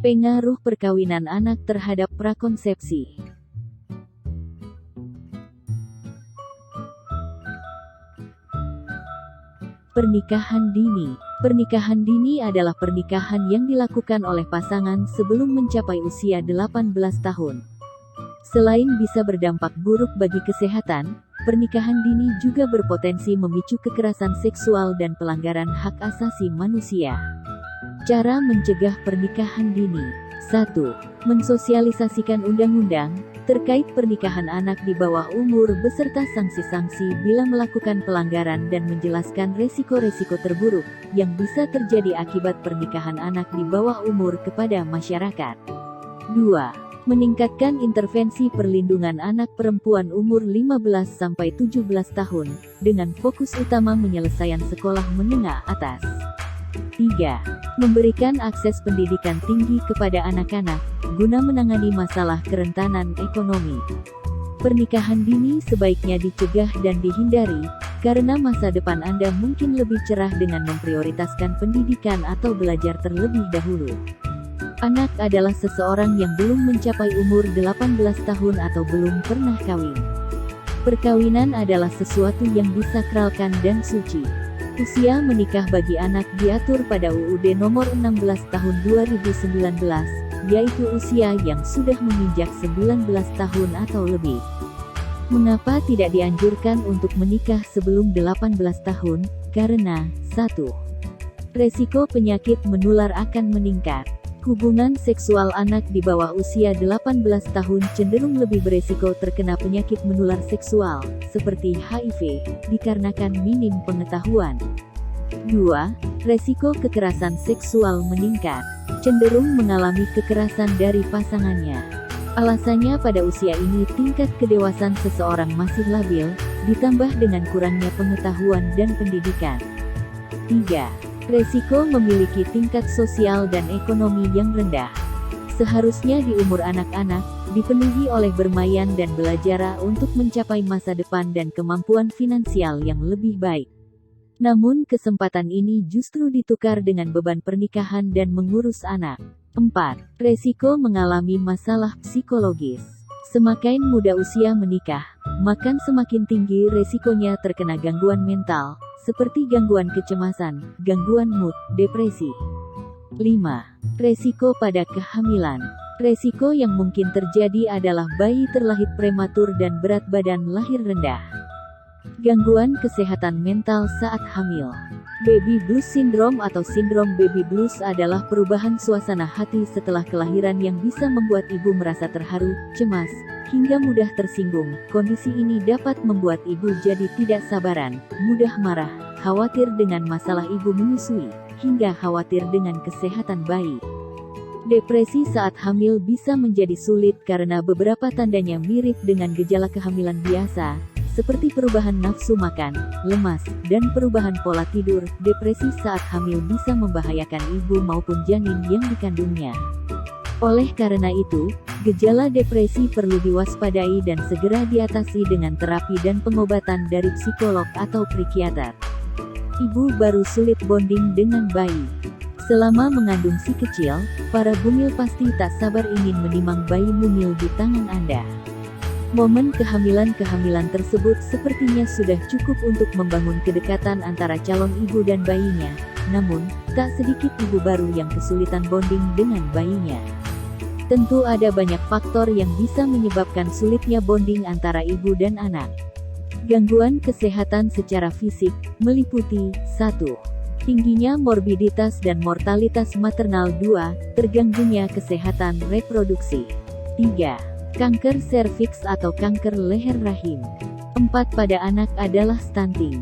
Pengaruh perkawinan anak terhadap prakonsepsi. Pernikahan dini. Pernikahan dini adalah pernikahan yang dilakukan oleh pasangan sebelum mencapai usia 18 tahun. Selain bisa berdampak buruk bagi kesehatan, pernikahan dini juga berpotensi memicu kekerasan seksual dan pelanggaran hak asasi manusia. Cara mencegah pernikahan dini. 1. Mensosialisasikan undang-undang terkait pernikahan anak di bawah umur beserta sanksi-sanksi bila melakukan pelanggaran dan menjelaskan resiko-resiko terburuk yang bisa terjadi akibat pernikahan anak di bawah umur kepada masyarakat. 2. Meningkatkan intervensi perlindungan anak perempuan umur 15-17 tahun, dengan fokus utama penyelesaian sekolah menengah atas. 3. Memberikan akses pendidikan tinggi kepada anak-anak, guna menangani masalah kerentanan ekonomi. Pernikahan dini sebaiknya dicegah dan dihindari, karena masa depan Anda mungkin lebih cerah dengan memprioritaskan pendidikan atau belajar terlebih dahulu. Anak adalah seseorang yang belum mencapai umur 18 tahun atau belum pernah kawin. Perkawinan adalah sesuatu yang disakralkan dan suci. Usia menikah bagi anak diatur pada UUD Nomor 16 Tahun 2019, yaitu usia yang sudah menginjak 19 tahun atau lebih. Mengapa tidak dianjurkan untuk menikah sebelum 18 tahun? Karena 1. Resiko penyakit menular akan meningkat. Hubungan seksual anak di bawah usia 18 tahun cenderung lebih beresiko terkena penyakit menular seksual, seperti HIV, dikarenakan minim pengetahuan. 2. Resiko kekerasan seksual meningkat. Cenderung mengalami kekerasan dari pasangannya. Alasannya pada usia ini tingkat kedewasaan seseorang masih labil, ditambah dengan kurangnya pengetahuan dan pendidikan. 3. Resiko memiliki tingkat sosial dan ekonomi yang rendah. Seharusnya di umur anak-anak, dipenuhi oleh bermain dan belajar untuk mencapai masa depan dan kemampuan finansial yang lebih baik. Namun kesempatan ini justru ditukar dengan beban pernikahan dan mengurus anak. 4. Resiko mengalami masalah psikologis. Semakin muda usia menikah, maka semakin tinggi resikonya terkena gangguan mental, seperti gangguan kecemasan, gangguan mood, depresi. 5. Resiko pada kehamilan. Resiko yang mungkin terjadi adalah bayi terlahir prematur dan berat badan lahir rendah. Gangguan kesehatan mental saat hamil. Baby blues syndrome atau sindrom baby blues adalah perubahan suasana hati setelah kelahiran yang bisa membuat ibu merasa terharu, cemas, hingga mudah tersinggung. Kondisi ini dapat membuat ibu jadi tidak sabaran, mudah marah, khawatir dengan masalah ibu menyusui, hingga khawatir dengan kesehatan bayi. Depresi saat hamil bisa menjadi sulit karena beberapa tandanya mirip dengan gejala kehamilan biasa, seperti perubahan nafsu makan, lemas, dan perubahan pola tidur. Depresi saat hamil bisa membahayakan ibu maupun janin yang dikandungnya. Oleh karena itu, gejala depresi perlu diwaspadai dan segera diatasi dengan terapi dan pengobatan dari psikolog atau psikiater. Ibu baru sulit bonding dengan bayi. Selama mengandung si kecil, para bumil pasti tak sabar ingin menimang bayi mumil di tangan Anda. Momen kehamilan tersebut sepertinya sudah cukup untuk membangun kedekatan antara calon ibu dan bayinya, namun, tak sedikit ibu baru yang kesulitan bonding dengan bayinya. Tentu ada banyak faktor yang bisa menyebabkan sulitnya bonding antara ibu dan anak. Gangguan kesehatan secara fisik, meliputi 1. Tingginya morbiditas dan mortalitas maternal. 2. Terganggunya kesehatan reproduksi. 3. Kanker serviks atau kanker leher rahim. 4. Pada anak adalah stunting.